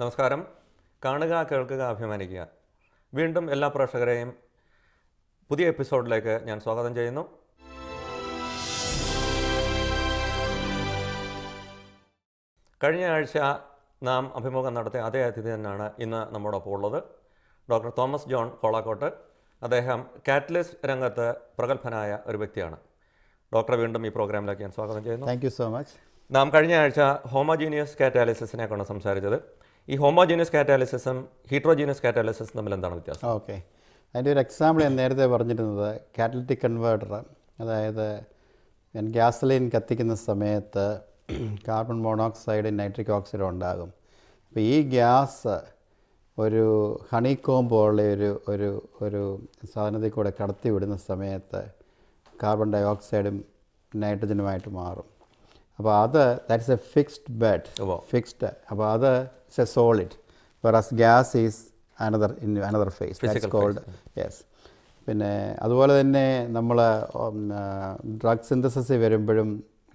നമസ്കാരം. കാണുക, കേൾക്കുക, അഭിമാനിക്കുക. വീണ്ടും എല്ലാ പ്രേക്ഷകരെയും പുതിയ എപ്പിസോഡിലേക്ക് ഞാൻ സ്വാഗതം ചെയ്യുന്നു. കഴിഞ്ഞ ആഴ്ച നാം അഭിമുഖം നടത്തിയ അതേ അതിഥി തന്നെയാണ് ഇന്ന് നമ്മോടൊപ്പം ഉള്ളത്. Doctor Thomas John Kolakkot. അദ്ദേഹം കാറ്റലിസ്റ്റ് രംഗത്ത് പ്രഗത്ഭനായ ഒരു വ്യക്തിയാണ്. ഡോക്ടറെ വീണ്ടും ഈ പ്രോഗ്രാമിലേക്ക് ഞാൻ സ്വാഗതം ചെയ്യുന്നു. Thank you so much. നാം കഴിഞ്ഞ ആഴ്ച ഹോമോജീനിയസ് കാറ്റാലിസിസിനെയാണ് സംസാരിച്ചത്. ഈ ഹോമോജീനിയസ് കാറ്റാലിസിസും ഹീറ്ററോജീനിയസ് കാറ്റാലിസിസും തമ്മിൽ എന്താണ് വ്യത്യാസം? ഓക്കെ, അതിൻ്റെ ഒരു എക്സാമ്പിൾ ഞാൻ നേരത്തെ പറഞ്ഞിരുന്നത് കാറ്റലിറ്റിക് കൺവേർട്ടർ. അതായത് ഞാൻ ഗ്യാസലൈൻ കത്തിക്കുന്ന സമയത്ത് കാർബൺ മോണോക്സൈഡ് നൈട്രിക് ഓക്സൈഡ് ഉണ്ടാകും. അപ്പോൾ ഈ ഗ്യാസ് ഒരു ഹണികോംബ് പോലെ ഒരു സാധനത്തിൽ കൂടെ കടത്തി വിടുന്ന സമയത്ത് കാർബൺ ഡൈ ഓക്സൈഡും നൈട്രജനുമായിട്ട് മാറും. അപ്പോൾ അത് that's A fixed bed, fixed. അപ്പോൾ അത് it's A solid, whereas gas is another phase, that's called yes. പിന്നെ അതുപോലെ തന്നെ നമ്മൾ ഡ്രഗ് സിന്തസിസ് വരുമ്പോഴും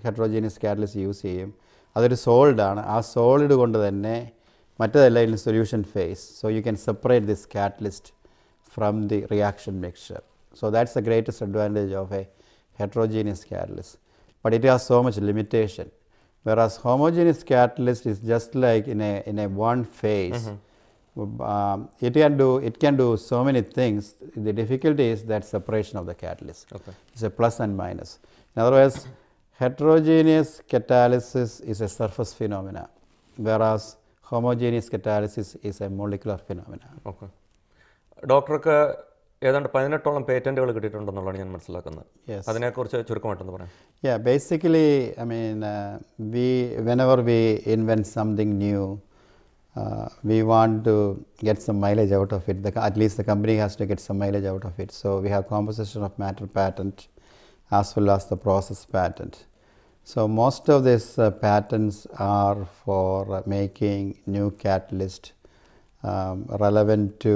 ഹെറ്ററോജീനിയസ് കാറ്റലിസ്റ്റ് യൂസ് ചെയ്യും. അതൊരു സോളിഡാണ്. ആ സോളിഡ് കൊണ്ട് തന്നെ മറ്റേതെല്ലാം in solution phase. So you can separate this catalyst from the reaction mixture. So that's the greatest advantage of a heterogeneous catalyst. But it has so much limitation. Whereas homogeneous catalyst is just like in a one phase. It can do so many things. The difficulty is that separation of the catalyst. Okay. It's a plus and minus. In other words, heterogeneous catalysis is a surface phenomena, whereas homogeneous catalysis is a molecular phenomena. Okay. ഡോക്ടർക്ക് ഏതാണ്ട് 18ഓളം പേറ്റന്റുകൾ കിട്ടിയിട്ടുണ്ടെന്നുള്ളതാണ് ഞാൻ മനസ്സിലാക്കുന്നത്. അതിനെക്കുറിച്ച് ചുരുക്കമായിട്ടൊന്ന് പറയാം. Yeah, basically, I mean, whenever we invent something new, we want to get some mileage out of it. At least the company has to get some mileage out of it. So we have composition of matter patent as well as the process patent. So most of these patents are for making new catalyst relevant to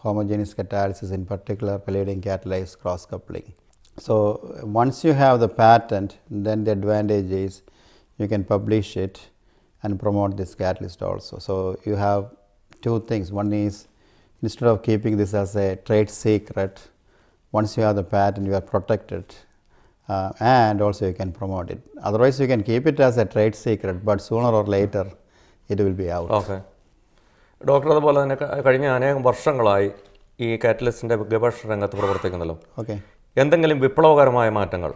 homogeneous catalysis, in particular palladium catalyzed cross coupling. So once you have the patent, then the advantage is you can publish it and promote this catalyst also. So you have two things. One is, instead of keeping this as a trade secret, once you have the patent, you are protected, and also you can promote it. Otherwise you can keep it as a trade secret, but sooner or later it will be out. Okay. Doctor അതുപോലെ തന്നെ കഴിഞ്ഞ അനേകം വർഷങ്ങളായി ഈ കാറ്റലിസ്റ്റിൻ്റെ ഗവേഷണ രംഗത്ത് പ്രവർത്തിക്കുന്നല്ലോ. Okay. എന്തെങ്കിലും വിപ്ലവകരമായ മാറ്റങ്ങൾ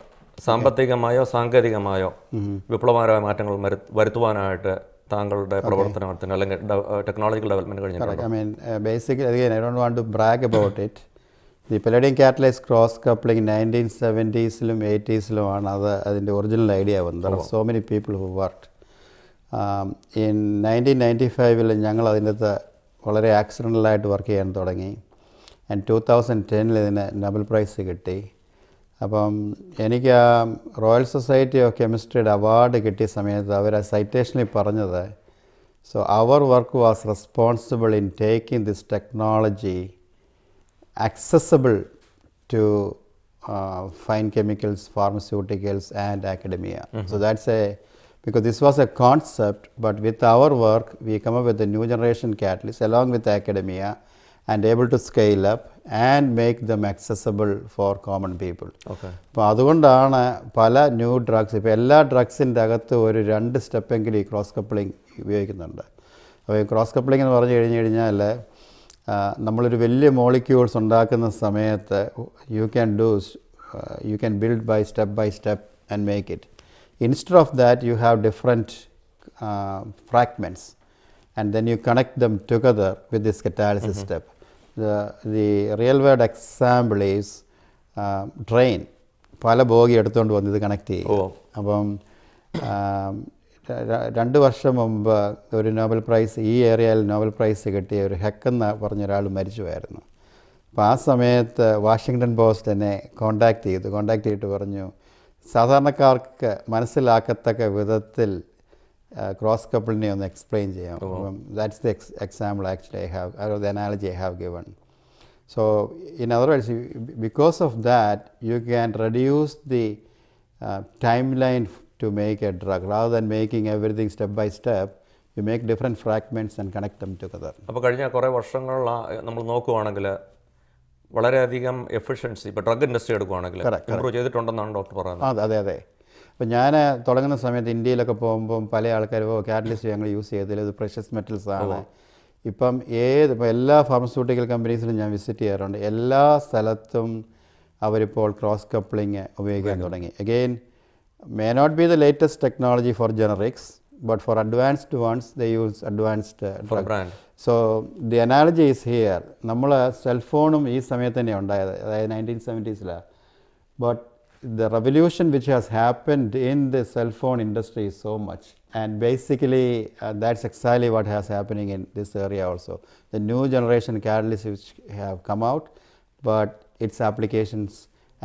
സാമ്പത്തികമായോ സാങ്കേതികമായോ വിപ്ലവകരമായ മാറ്റങ്ങൾ വരുത്തുവാനായിട്ട് താങ്കളുടെ പ്രവർത്തനത്തിന് അല്ലെങ്കിൽ ടെക്നോളജിക്കൽ ഡെവലപ്മെന്റ് കഴിഞ്ഞിട്ടുണ്ട്? I mean, basically, again, I don't want to brag about it. The palladium catalyzed cross coupling 1970s-ലും 80s-ലും ആണ് അതിൻ്റെ ഒറിജിനൽ ഐഡിയ വന്നത്. There are so many people who worked. In 1995 ഞങ്ങൾ അതിൻ്റെ വളരെ ആക്സിഡൻ്റലായിട്ട് വർക്ക് ചെയ്യാൻ തുടങ്ങി. ആൻഡ് 2010 ഇതിന് നൊബൽ പ്രൈസ് കിട്ടി. അപ്പം എനിക്ക് ആ റോയൽ സൊസൈറ്റി ഓഫ് കെമിസ്ട്രിയുടെ അവാർഡ് കിട്ടിയ സമയത്ത് അവർ ആ സൈറ്റേഷനിൽ പറഞ്ഞത്, സോ അവർ work was responsible in taking this technology accessible to fine chemicals, pharmaceuticals and academia. So that's because this was a concept, but with our work we come up with a new generation catalyst along with academia and able to scale up and make them accessible for common people. Okay. അപ്പോൾ അതുകൊണ്ടാണ് പല new drugs, ഇപ്പോൾ എല്ലാ ഡ്രഗ്സിൻ്റെ അകത്ത് ഒരു 2 സ്റ്റെപ്പെങ്കിലും ഈ cross coupling ഉപയോഗിക്കുന്നുണ്ട്. അപ്പോൾ ഈ ക്രോസ് കപ്ലിംഗ് എന്ന് പറഞ്ഞു കഴിഞ്ഞാൽ നമ്മളൊരു വലിയ മോളിക്യൂൾസ് ഉണ്ടാക്കുന്ന സമയത്ത് you can build by step and make it. Instead of that, you have different fragments, and then you connect them together with this catalysis step. The real world example is train. പല bogie എടുത്തുകൊണ്ട് വന്ന് ഇത് connect ചെയ്യും. അപ്പം 2 വർഷം മുമ്പ് ഒരു Nobel prize, ഈ ഏരിയയിൽ നോബൽ പ്രൈസ് കിട്ടിയ ഒരു ഹെക്കെന്ന് പറഞ്ഞൊരാൾ മരിച്ചുപോയായിരുന്നു. അപ്പോൾ ആ സമയത്ത് വാഷിങ്ടൺ പോസ്റ്റ് എന്നെ കോണ്ടാക്ട് ചെയ്തിട്ട് പറഞ്ഞു, സാധാരണക്കാർക്ക് മനസ്സിലാക്കത്തക്ക വിധത്തിൽ ക്രോസ് കപ്പിളിനെ ഒന്ന് എക്സ്പ്ലെയിൻ ചെയ്യാം. That's the example actually I have, or the analogy I have given. So in other words, because of that you can reduce the timeline to make a drug. Rather than making everything step by step, You make different fragments and connect them together. അപ്പോൾ കഴിഞ്ഞ കുറേ വർഷങ്ങളിൽ നമ്മൾ നോക്കുകയാണെങ്കിൽ വളരെയധികം efficiency ഇപ്പോൾ drug industry എടുക്കുകയാണെങ്കിൽ improve ചെയ്തിട്ടുണ്ടെന്നാണ് doctor പറയുന്നത്. അതെ. അപ്പോൾ ഞാൻ തുടങ്ങുന്ന സമയത്ത് ഇന്ത്യയിലൊക്കെ പോകുമ്പം പല ആൾക്കാരും കാറ്റലിസ്റ്റ് ഞങ്ങൾ യൂസ് ചെയ്തതിൽ ഇത് പ്രഷ്യസ് മെറ്റൽസ് ആണ്. ഇപ്പം എല്ലാ ഫാർമസ്യൂട്ടിക്കൽ കമ്പനീസിലും ഞാൻ വിസിറ്റ് ചെയ്യാറുണ്ട്. എല്ലാ സ്ഥലത്തും അവരിപ്പോൾ ക്രോസ് കപ്ലിങ് ഉപയോഗിക്കാൻ തുടങ്ങി. Again may not be the latest technology for generics, but for advanced ones they use advanced drug. So the analogy is here. നമ്മൾ സെൽഫോണും ഈ സമയത്ത് തന്നെ ഉണ്ടായത്, അതായത് 1970s. But the revolution which has happened in the cell phone industry is so much, and basically that's exactly what has happening in this area also. The new generation catalysts which have come out, but its applications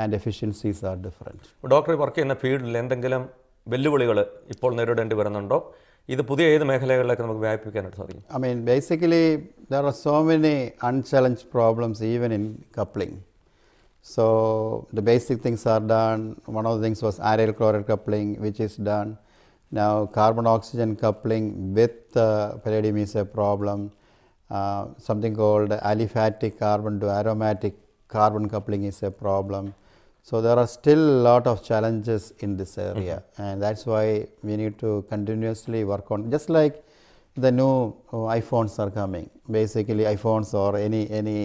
and efficiencies are different. Doctor work ചെയ്യുന്ന ഫീൽഡിൽ എന്തെങ്കിലും വെല്ലുവിളികൾ ഇപ്പോൾ നേരിടേണ്ടി വരുന്നുണ്ടോ? ഇത് പുതിയ ഏത് മേഖലകളിലേക്ക് നമുക്ക് വ്യാപിപ്പിക്കാനായിട്ട് സാധിക്കും? I mean, basically there are so many unchallenged problems even in coupling. So the basic things are done. One of the things was aryl chloride coupling, which is done. Now carbon oxygen coupling with palladium is a problem. Something called aliphatic carbon to aromatic carbon coupling is a problem. So there are still a lot of challenges in this area, and that's why we need to continuously work on, just like the new iPhones are coming. Basically iPhones or any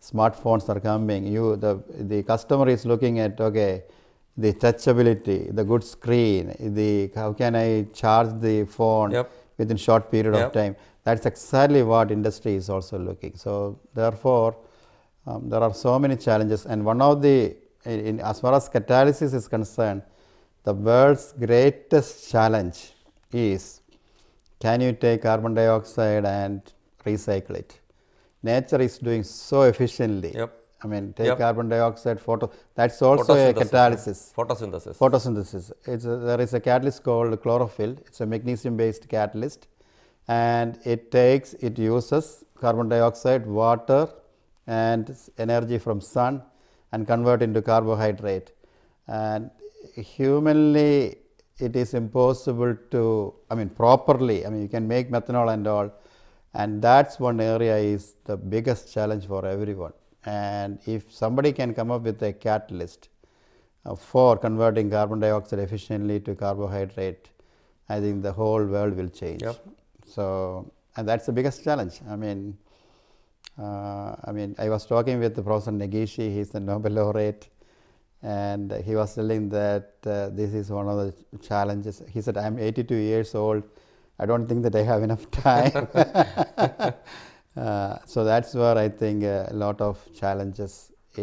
smartphones are coming. The customer is looking at, okay, the touchability, the good screen, how can I charge the phone within short period of time. That's exactly what industry is also looking. So therefore there are so many challenges, and one of the as far as catalysis is concerned, the world's greatest challenge is, can you take carbon dioxide and recycle it? Nature is doing so efficiently. I mean, take carbon dioxide, that's also a catalysis. Photosynthesis. There is a catalyst called chlorophyll. It's a magnesium based catalyst, and it uses carbon dioxide, water and energy from sun and convert into carbohydrate. And humanly it is impossible to, properly, you can make methanol and all, and that's one area is the biggest challenge for everyone. And if somebody can come up with a catalyst for converting carbon dioxide efficiently to carbohydrate, I think the whole world will change. So, and that's the biggest challenge. I was talking with Professor Negishi, he's the Nobel laureate, and he was telling that this is one of the challenges. He said, I'm 82 years old, I don't think that I have enough time. So that's where I think a lot of challenges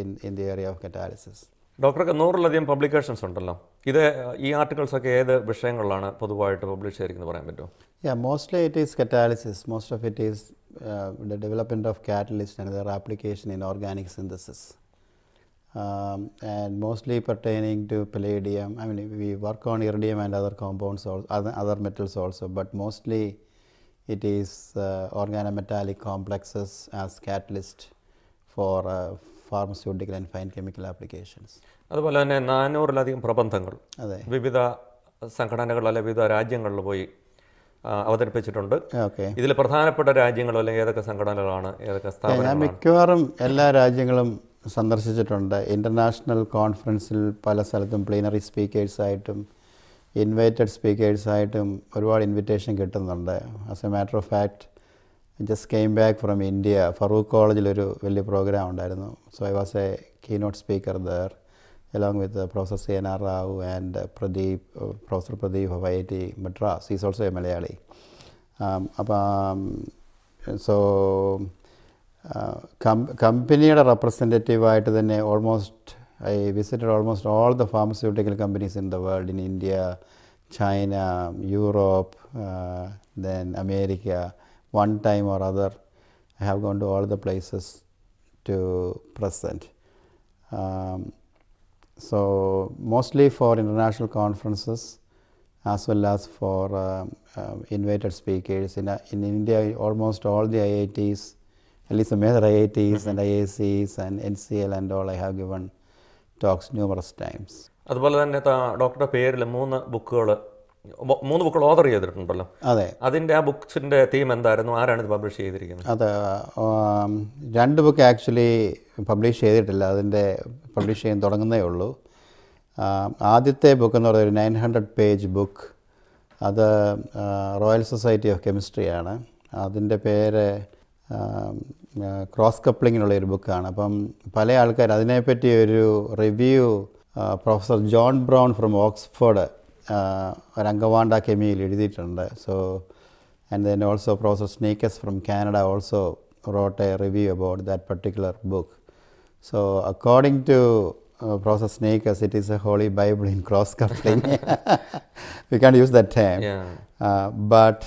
in the area of catalysis. ഡോക്ടർക്ക് 100-ലധികം publications ഉണ്ടല്ലോ. ഈ ആർട്ടിക്കിൾസൊക്കെ ഏത് വിഷയങ്ങളിലാണ് പൊതുവായിട്ട് publish ചെയ്തിരിക്കുന്നത് പറയാൻ പറ്റുമോ? Yeah, mostly it is catalysis. Most of it is the development of catalyst and their application in organic synthesis, and mostly pertaining to palladium. We work on iridium and other compounds, other metals also, but mostly it is organometallic complexes as catalyst for pharmaceutical and fine chemical applications. അതുപോലെ തന്നെ 400-ലധികം പ്രബന്ധങ്ങൾ വിവിധ സംഘടനകൾ അല്ലെങ്കിൽ വിവിധ രാജ്യങ്ങളിൽ പോയി അവതരിപ്പിച്ചിട്ടുണ്ട്. ഇതിൽ പ്രധാനപ്പെട്ട രാജ്യങ്ങളോ അല്ലെങ്കിൽ ഏതൊക്കെ സംഘടനകളാണ്, ഏതൊക്കെ സ്ഥാപനങ്ങളാണ്? ഞാൻ മിക്കവാറും എല്ലാ രാജ്യങ്ങളും സന്ദർശിച്ചിട്ടുണ്ട്. ഇൻ്റർനാഷണൽ കോൺഫറൻസിൽ പല സ്ഥലത്തും പ്ലീനറി സ്പീക്കേഴ്സായിട്ടും ഇൻവൈറ്റഡ് സ്പീക്കേഴ്സായിട്ടും ഒരുപാട് ഇൻവിറ്റേഷൻ കിട്ടുന്നുണ്ട്. As A matter of fact just came back from India. Farooq College ഒരു വലിയ പ്രോഗ്രാം ഉണ്ടായിരുന്നു. So I was a keynote speaker there along with Professor C.N.R. Rao and Professor Pradeep of IIT Madras. He is also a Malayali. So കമ്പനിയുടെ representative ആയിട്ട് തന്നെ I visited almost all the pharmaceutical companies in the world, in India, China, Europe, then America. One time or other I have gone to all the places to present. So mostly for international conferences as well as for invited speakers. In India, almost all the IITs, at least the major IITs and IACs and NCL and all, I have given talks numerous times. അതുപോലെ തന്നെ ഡോക്ടറുടെ പേരിൽ 3 ബുക്കുകൾ 3 ബുക്കുകൾ author ചെയ്തിട്ടുണ്ടല്ലോ. അതെ. അതിൻ്റെ ആ ബുക്സിൻ്റെ തീം എന്തായിരുന്നു? ആരാണ് ഇത് പബ്ലിഷ് ചെയ്തിരിക്കുന്നത്? അത് 2 ബുക്ക് ആക്ച്വലി പബ്ലിഷ് ചെയ്തിട്ടില്ല, അതിൻ്റെ പബ്ലിഷ് ചെയ്യാൻ തുടങ്ങുന്നേ ഉള്ളൂ. ആദ്യത്തെ ബുക്ക് എന്ന് പറയുന്നത് ഒരു 900 പേജ് ബുക്ക്. അത് റോയൽ സൊസൈറ്റി ഓഫ് കെമിസ്ട്രിയാണ്. അതിൻ്റെ പേര് ക്രോസ് കപ്ലിങ്ങിനുള്ളൊരു ബുക്കാണ്. അപ്പം പല ആൾക്കാർ അതിനെപ്പറ്റി ഒരു review professor John Brown from Oxford ഒരു അങ്കവാണ്ട കെമിയിൽ എഴുതിയിട്ടുണ്ട്. So and then also professor Snieckus from Canada also wrote a review about that particular book. So according to Professor Snakes, it is a holy Bible in cross coupling. We can't use that term. But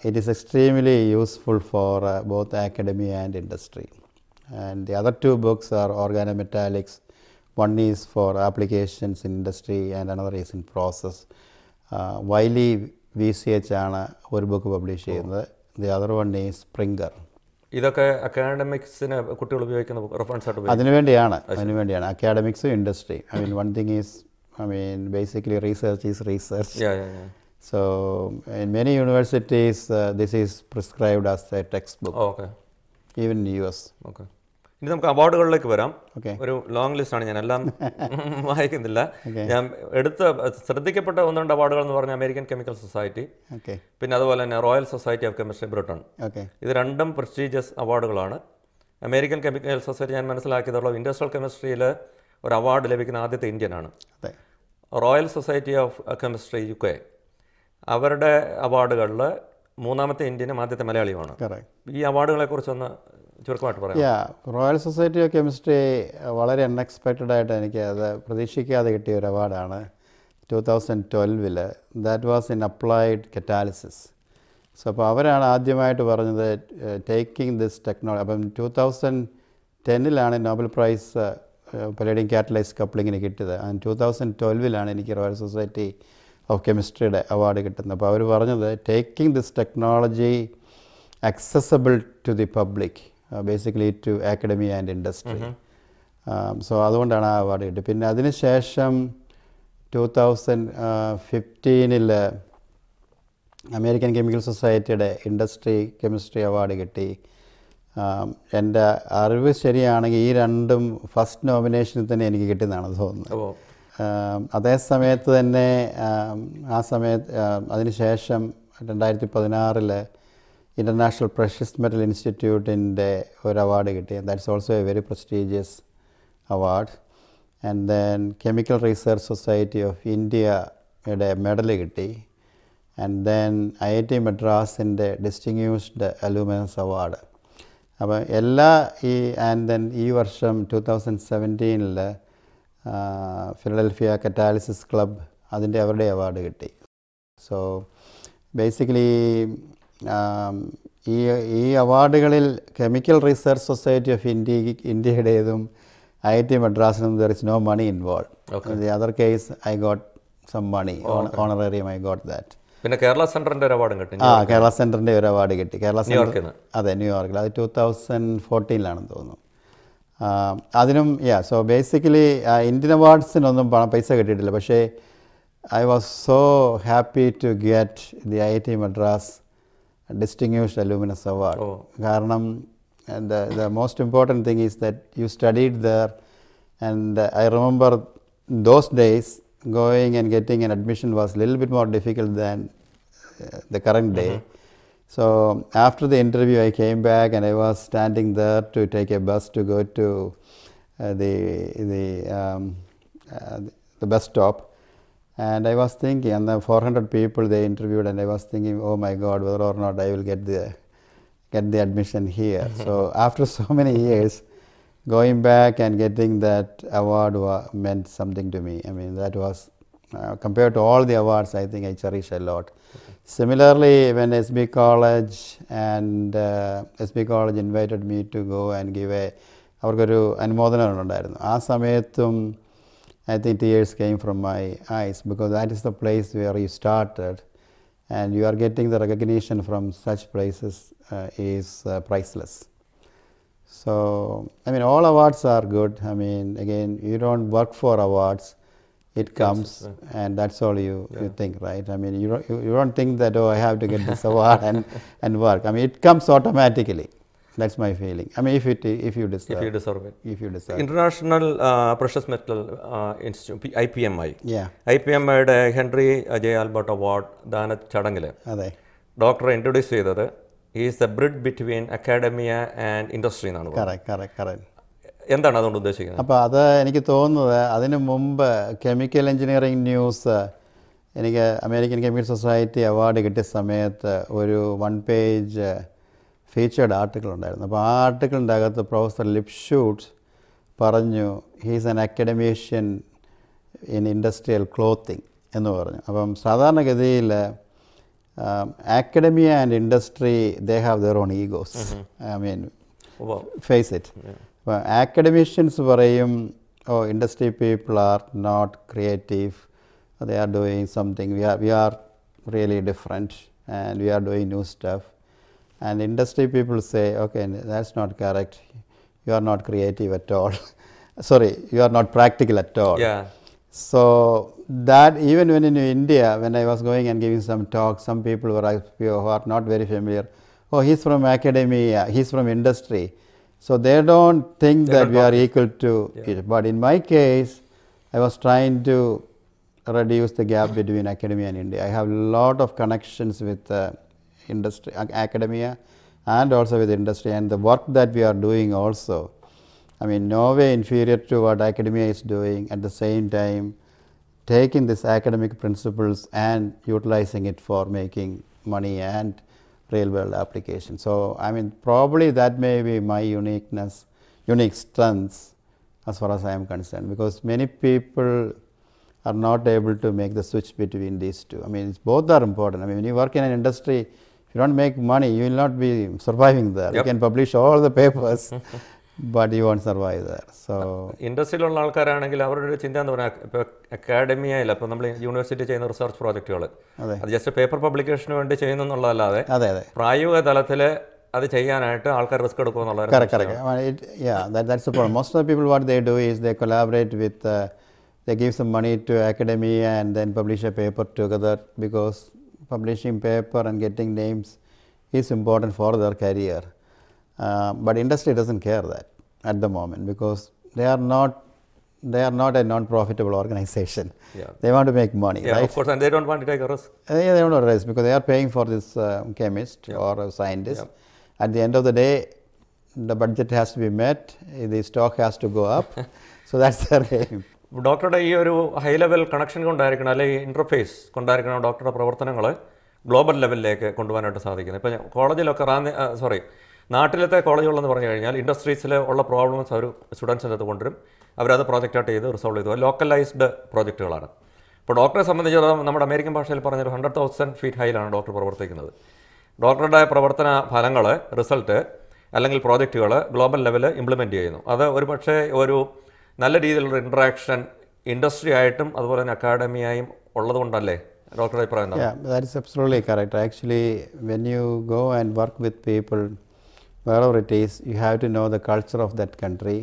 it is extremely useful for both academia and industry. And the other 2 books are organometallics. One is for applications in industry and another is in process. Wiley VCH ആണ് ഒരു book publish ചെയ്യുന്നത്. The other one is Springer. ഇതൊക്കെ അക്കാഡമിക്സിന് കുട്ടികൾ ഉപയോഗിക്കുന്ന reference ആയിട്ട് അതിനുവേണ്ടിയാണ് അക്കാഡമിക്സും industry. I mean one thing is basically research is research. So in many universities this is prescribed as a textbook. Even in US. ഇനി നമുക്ക് അവാർഡുകളിലേക്ക് വരാം. ഒരു ലോങ് ലിസ്റ്റാണ്, ഞാൻ എല്ലാം വായിക്കുന്നില്ല. ഞാൻ ശ്രദ്ധിക്കപ്പെട്ട 1-2 അവാർഡുകൾ എന്ന് പറഞ്ഞാൽ അമേരിക്കൻ കെമിക്കൽ സൊസൈറ്റി, പിന്നെ അതുപോലെ തന്നെ Royal society of Chemistry Britain. ഇത് 2 പ്രസ്റ്റീജിയസ് അവാർഡുകളാണ്. അമേരിക്കൻ കെമിക്കൽ സൊസൈറ്റി ഞാൻ മനസ്സിലാക്കിയതുള്ള ഇൻഡസ്ട്രിയൽ കെമിസ്ട്രിയിൽ ഒരു അവാർഡ് ലഭിക്കുന്ന ആദ്യത്തെ ഇന്ത്യനാണ്. Royal society of Chemistry UK അവരുടെ അവാർഡുകളിൽ 3ാമത്തെ ഇന്ത്യനും ആദ്യത്തെ മലയാളിയുമാണ്. ഈ അവാർഡുകളെക്കുറിച്ചൊന്ന് ചുരുക്കമായിട്ട് പറയാം. റോയൽ സൊസൈറ്റി ഓഫ് കെമിസ്ട്രി വളരെ അൺഎക്സ്പെക്റ്റഡ് ആയിട്ട് എനിക്ക് അത് പ്രതീക്ഷിക്കാതെ കിട്ടിയ ഒരു അവാർഡാണ് 2012. That was in applied catalysis. So അപ്പോൾ അവരാണ് ആദ്യമായിട്ട് പറഞ്ഞത് ടേക്കിംഗ് ദിസ് ടെക്നോളജി. അപ്പം 2010 നോബൽ പ്രൈസ് പലേഡിയം കാറ്റലൈസ് കപ്ലിങ്ങിന് കിട്ടിയത്. ആൻഡ് 2012 എനിക്ക് റോയൽ സൊസൈറ്റി ഓഫ് കെമിസ്ട്രിയുടെ അവാർഡ് കിട്ടുന്നത്. അപ്പോൾ അവർ പറഞ്ഞത് taking this technology accessible to the public, basically to academia and industry. So അതുകൊണ്ടാണ് ആ അവാർഡ് കിട്ടിയത്. പിന്നെ അതിനുശേഷം 2015 അമേരിക്കൻ കെമിക്കൽ സൊസൈറ്റിയുടെ ഇൻഡസ്ട്രി കെമിസ്ട്രി അവാർഡ് കിട്ടി. എൻ്റെ അറിവ് ശരിയാണെങ്കിൽ ഈ 2ഉം ഫസ്റ്റ് നോമിനേഷനിൽ തന്നെ എനിക്ക് കിട്ടിയെന്നാണ് തോന്നുന്നത്. അതേ സമയത്ത് തന്നെ അതിനുശേഷം 2016 ഇൻ്റർനാഷണൽ പ്രഷ്യസ് മെറ്റൽ ഇൻസ്റ്റിറ്റ്യൂട്ടിൻ്റെ ഒരു അവാർഡ് കിട്ടി. That's also a very prestigious award. And then Chemical Research Society of ഇന്ത്യയുടെ മെഡൽ കിട്ടി. ആൻഡ് ദെൻ IIT മദ്രാസിൻ്റെ ഡിസ്റ്റിങ്യൂഷ്ഡ് അലൂമിനസ് അവാർഡ്. അപ്പോൾ ആൻഡ് ദെൻ ഈ വർഷം 2017 ഫിലഡൽഫിയ കറ്റാലിസിസ് ക്ലബ് അവരുടെ അവാർഡ് കിട്ടി. സോ ബേസിക്കലി ഈ അവാർഡുകളിൽ കെമിക്കൽ റിസർച്ച് സൊസൈറ്റി ഓഫ് ഇന്ത്യയുടേതും IIT മദ്രാസിനും there is no money involve. The other case I got some money honorarium. I got that. പിന്നെ കേരള സെൻറ്ററിൻ്റെ ഒരു അവാർഡും കിട്ടി. കേരള സെൻറ്ററിൻ്റെ ഒരു അവാർഡ് കിട്ടി. കേരള സെൻറ്റർ, അതെ, ന്യൂയോർക്കിൽ. അത് 2014 തോന്നുന്നു. അതിനും സോ ബേസിക്കലി ഇന്ത്യൻ അവാർഡ്സിനൊന്നും പൈസ കിട്ടിയിട്ടില്ല. പക്ഷേ I was so happy to get the IIT Madras distinguished aluminous award. കാരണം the most important thing is that you studied there, and I remember those days going and getting an admission was a little bit more difficult than the current day. So after the interview I came back and I was standing there to take a bus to go to the bus stop. And I was thinking, and the 400 people they interviewed, and I was thinking, oh my God, whether or not I will get the admission here. So after so many years, going back and getting that award meant something to me. I mean, that was compared to all the awards, I think I cherish a lot. Similarly, when SB College invited me to go and give അവർക്കൊരു അനുമോദനം ഉണ്ടായിരുന്നു. ആ സമയത്തും I think tears came from my eyes, because that is the place where you started, and you are getting the recognition from such places is priceless. So, I mean, all awards are good. I mean, again, you don't work for awards. it comes, and that's all you think, right? I mean, you don't think that, oh, I have to get this award and work. I mean, it comes automatically. That's my feeling. I mean, if you deserve it. If you deserve. International Precious Metal Institute, IPMI. Yeah. IPMIയുടെ Henry J Albert award ദാന ചടങ്ങിൽ അതെ, ഡോക്ടറെ introduce ചെയ്തത് is a bridge between academia and industry എന്നാണ്. Correct. എന്താണ് അതുകൊണ്ട് ഉദ്ദേശിക്കുന്നത്? അപ്പോൾ അത് എനിക്ക് തോന്നുന്നത്, അതിന് മുമ്പ് കെമിക്കൽ എഞ്ചിനീയറിംഗ് ന്യൂസ് എനിക്ക് അമേരിക്കൻ കെമിക്കൽ സൊസൈറ്റി അവാർഡ് കിട്ടിയ സമയത്ത് ഒരു 1 പേജ് ഫീച്ചേർഡ് ആർട്ടിക്കിൾ ഉണ്ടായിരുന്നു. അപ്പോൾ ആ ആർട്ടിക്കിളിൻ്റെ അകത്ത് പ്രൊഫസർ ലിപ്ഷൂട്ട്സ് പറഞ്ഞു, he's an academician in industrial clothing എന്ന് പറഞ്ഞു. അപ്പം സാധാരണഗതിയിൽ academia and industry, they have their own egos. I mean, face it. Academicians പറയും, oh, industry people are not creative, they are doing something, we are really different and we are doing new stuff. And industry people say, okay, that's not correct, you are not creative at all. Sorry, you are not practical at all. Yeah. So that even when in India, when I was going and giving some talks, some people who are not very familiar, oh, he's from academia, he's from industry. So they don't think that we are equal to it. But in my case, I was trying to reduce the gap between academia and India. I have a lot of connections with industry, academia, and also with industry, and the work that we are doing also. I mean, no way inferior to what academia is doing, at the same time taking these academic principles and utilizing it for making money and real world application. So, I mean, probably that may be my unique strengths as far as I am concerned, because many people are not able to make the switch between these two. I mean, both are important. I mean, when you work in an industry, if you don't make money, you will not be surviving there. You can publish all the papers, but you won't survive there. So ഇൻഡസ്ട്രിയിലുള്ള ആൾക്കാരാണെങ്കിൽ അവരുടെ ഒരു ചിന്ത എന്ന് പറഞ്ഞാൽ, ഇപ്പോൾ അക്കാഡമിയയിൽ അപ്പോൾ നമ്മൾ university ചെയ്യുന്ന റിസർച്ച് പ്രോജക്റ്റുകൾ അത് ജസ്റ്റ് പേപ്പർ പബ്ലിക്കേഷന് വേണ്ടി ചെയ്യുന്നു എന്നുള്ളതല്ലാതെ പ്രായോഗിക തലത്തിൽ അത് ചെയ്യാനായിട്ട് ആൾക്കാർ risk എടുക്കുമെന്നുള്ളത്. That's the problem. Most of the people, what they do is they collaborate with, they give some money to academia and then publish a paper together, because publishing paper and getting names is important for their career. But industry doesn't care that at the moment, because they are not a non-profitable organization. They want to make money, right? Of course, and they don't want to take a risk. They don't want to risk, because they are paying for this chemist or a scientist. At the end of the day, the budget has to be met, the stock has to go up. So that's their aim. ഡോക്ടറുടെ ഈ ഒരു high level connection കൊണ്ടായിരിക്കണം, അല്ലെങ്കിൽ interface കൊണ്ടായിരിക്കണം ഡോക്ടറുടെ പ്രവർത്തനങ്ങൾ global ലെവലിലേക്ക് കൊണ്ടുപോകാനായിട്ട് സാധിക്കുന്നത്. ഇപ്പോൾ കോളേജിലൊക്കെ നാട്ടിലത്തെ കോളേജുകളെന്ന് പറഞ്ഞു കഴിഞ്ഞാൽ ഇൻഡസ്ട്രീസിൽ ഉള്ള പ്രോബ്ലംസ് അവർ സ്റ്റുഡൻസിൻ്റെ അടുത്ത് കൊണ്ടുവരും, അവരത് പ്രോജക്റ്റായിട്ട് ചെയ്ത് റിസോൾവ് ചെയ്തു. ലോക്കലൈസ്ഡ് പ്രോജക്റ്റുകളാണ്. ഇപ്പോൾ ഡോക്ടറെ സംബന്ധിച്ചിടത്തോളം നമ്മുടെ അമേരിക്കൻ ഭാഷയിൽ പറഞ്ഞൊരു 100,000 feet ഹൈയിലാണ് ഡോക്ടർ പ്രവർത്തിക്കുന്നത്. ഡോക്ടറുടെ പ്രവർത്തന ഫലങ്ങൾ, റിസൾട്ട് അല്ലെങ്കിൽ പ്രോജക്റ്റുകൾ ഗ്ലോബൽ ലെവലിൽ ഇംപ്ലിമെൻറ്റ് ചെയ്യുന്നു. അത് ഒരു പക്ഷേ ഒരു നല്ല രീതിയിലുള്ള ഇൻട്രാക്ഷൻ ഇൻഡസ്ട്രി ആയിട്ടും അതുപോലെ തന്നെ അക്കാഡമിയായും ഉള്ളതുകൊണ്ടല്ലേ ഡോക്ടറുടെ അഭിപ്രായം? That is absolutely correct. Actually, when you go and work with people, wherever it is, you have to know the culture of that country,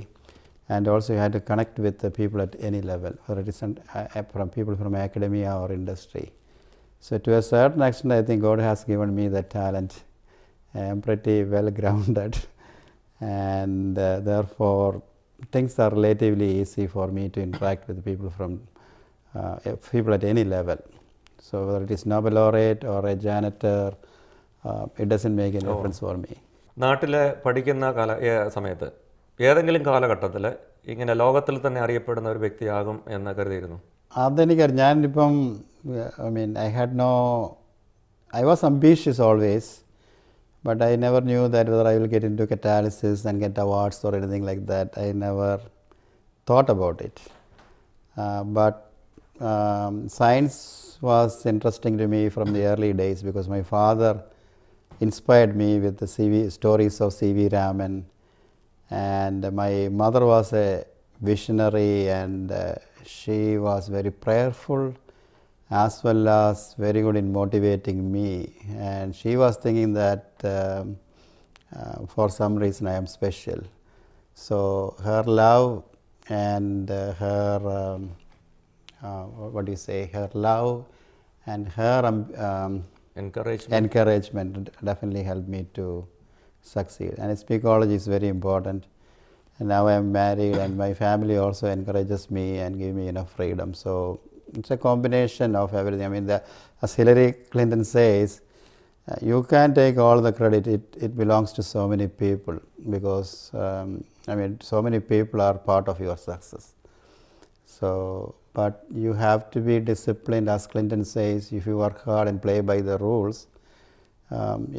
and also you have to connect with the people at any level, whether it is from people from academia or industry. So to a certain extent, I think God has given me that talent. I am pretty well grounded, and therefore things are relatively easy for me to interact with people from people at any level. So whether it is Nobel laureate or a janitor, it doesn't make any difference for me. നാട്ടിൽ പഠിക്കുന്ന സമയത്ത് ഏതെങ്കിലും കാലഘട്ടത്തിൽ ഇങ്ങനെ ലോകത്തിൽ തന്നെ അറിയപ്പെടുന്ന ഒരു വ്യക്തിയാകും എന്ന് കരുതിയിരുന്നു? അതെനിക്കറിയാം. ഞാനിപ്പം I was ambitious always, but I never knew that whether I will get into catalysis and get awards or anything like that. I never thought about it. But science was interesting to me from the early days, because my father inspired me with the stories of C.V. Raman, and my mother was a visionary, and she was very prayerful as well as very good in motivating me, and she was thinking that for some reason I am special. So her love and her what do you say, her love and her encouragement definitely helped me to succeed. And psychology is very important. And now I am married, and my family also encourages me and give me enough freedom. So it's a combination of everything. I mean, as Hillary Clinton says, you can't take all the credit. It belongs to so many people, because I mean, so many people are part of your success. So, but you have to be disciplined. As Clinton says, if you work hard and play by the rules,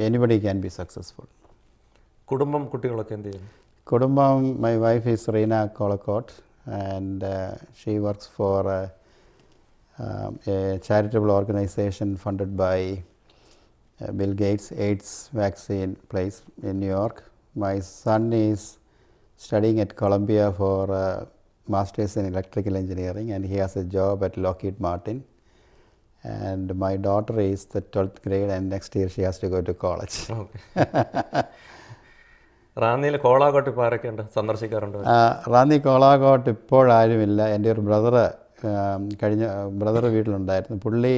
anybody can be successful. കുടുംബം കുട്ടികളൊക്കെ എന്ത് ചെയ്യുന്നു? Kudumbam, my wife is Reena Kolakot, and she works for a charitable organization funded by Bill Gates, AIDS vaccine place in New York. My son is studying at Columbia for Masters in Electrical Engineering, and he has a job at Lockheed Martin. And my daughter is the 12th grade, and next year she has to go to college. റാന്നിയിൽ കോളാകോട്ട് ഇപ്പോൾ ആരൊക്കെയുണ്ട്, സന്ദർശിക്കാറുണ്ട്? റാന്നി കോളാകോട്ട് ഇപ്പോൾ ആരുമില്ല. എൻ്റെ ഒരു brother വീട്ടിലുണ്ടായിരുന്നു. പുള്ളി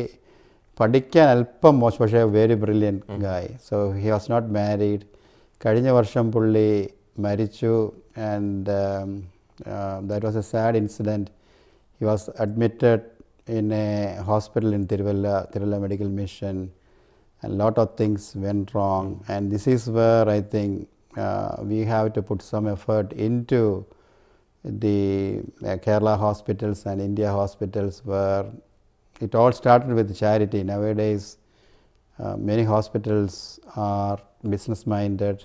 പഠിക്കാൻ അല്പം മോശം, പക്ഷേ very brilliant guy. So he was not married. കഴിഞ്ഞ വർഷം പുള്ളി മരിച്ചു. And that was a sad incident. He was admitted in a hospital in Tiruvalla Medical Mission, and lot of things went wrong. And this is where I think we have to put some effort into the Kerala hospitals and India hospitals, where it all started with charity. Nowadays many hospitals are business minded.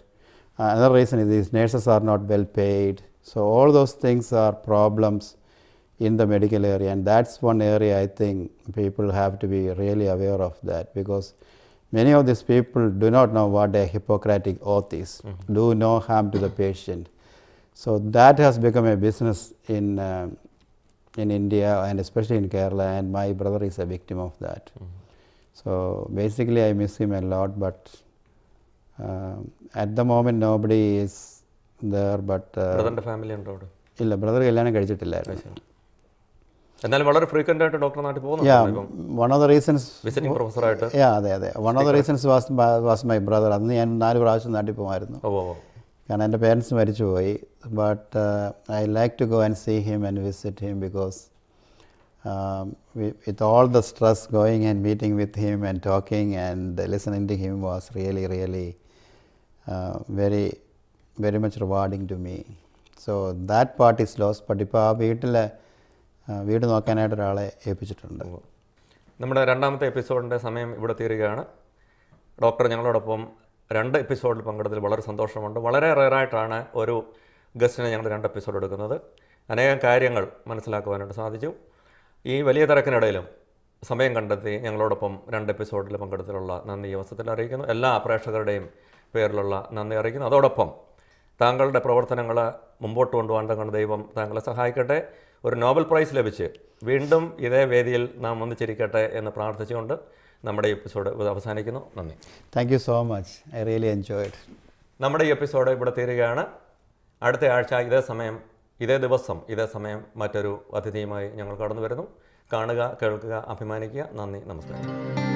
Another reason is these nurses are not well paid. So all those things are problems in the medical area, and that's one area I think people have to be really aware of that, because many of these people do not know what a Hippocratic oath is. Do no harm to the patient. So that has become a business in India, and especially in Kerala, and my brother is a victim of that. So basically I miss him a lot, but at the moment nobody is there. But ബ്രദറിൻ്റെ family ഉണ്ടോ അവിടെ? ഇല്ല, brother കല്യാണം കഴിച്ചിട്ടില്ലായിരുന്നു. എന്നാലും വളരെ frequent ആയിട്ട് doctor നാട്ടിൽ പോകുന്നു. One of the reasons, visiting പ്രൊഫസറായിട്ട്. അതെ. One of the reasons was my brother. അന്ന് ഞാൻ 4 പ്രാവശ്യം നാട്ടിൽ പോകുമായിരുന്നു. കാരണം എൻ്റെ പേരൻസ് മരിച്ചുപോയി. But I like to go and see him and visit him, because with all the stress going and meeting with him and talking and listening to him was really very very much rewarding to me. So that part is lost. But ഇപ്പോൾ ആ വീട് നോക്കാനായിട്ട് ഒരാളെ ഏൽപ്പിച്ചിട്ടുണ്ട്. നമ്മുടെ രണ്ടാമത്തെ എപ്പിസോഡിൻ്റെ സമയം ഇവിടെ തീരുകയാണ്. ഡോക്ടർ ഞങ്ങളോടൊപ്പം 2 എപ്പിസോഡിൽ പങ്കെടുത്തതിൽ വളരെ സന്തോഷമുണ്ട്. വളരെ റെയറായിട്ടാണ് ഒരു ഗസ്റ്റിനെ ഞങ്ങൾ 2 എപ്പിസോഡ് എടുക്കുന്നത്. അനേകം കാര്യങ്ങൾ മനസ്സിലാക്കുവാനായിട്ട് സാധിച്ചു. ഈ വലിയ തിരക്കിനിടയിലും സമയം കണ്ടെത്തി ഞങ്ങളോടൊപ്പം 2 എപ്പിസോഡിൽ പങ്കെടുത്തതിലുള്ള നന്ദി ഈ അവസരത്തിൽ അറിയിക്കുന്നു. എല്ലാ പ്രേക്ഷകരുടെയും പേരിലുള്ള നന്ദി അറിയിക്കുന്നു. അതോടൊപ്പം താങ്കളുടെ പ്രവർത്തനങ്ങൾ മുമ്പോട്ട് കൊണ്ടുപോകാൻ തങ്ങളുടെ ദൈവം താങ്കളെ സഹായിക്കട്ടെ. ഒരു നോബൽ പ്രൈസ് ലഭിച്ച് വീണ്ടും ഇതേ വേദിയിൽ നാം ഒന്നിച്ചിരിക്കട്ടെ എന്ന് പ്രാർത്ഥിച്ചുകൊണ്ട് നമ്മുടെ ഈ എപ്പിസോഡ് അവസാനിക്കുന്നു. നന്ദി. Thank you so much. I really enjoyed. നമ്മുടെ ഈ എപ്പിസോഡ് ഇവിടെ തീരുകയാണ്. അടുത്ത ആഴ്ച ഇതേ സമയം ഇതേ ദിവസം ഇതേ സമയം മറ്റൊരു അതിഥിയുമായി ഞങ്ങൾ കടന്നു വരുന്നു. കാണുക, കേൾക്കുക, അഭിമാനിക്കുക. നന്ദി, നമസ്കാരം.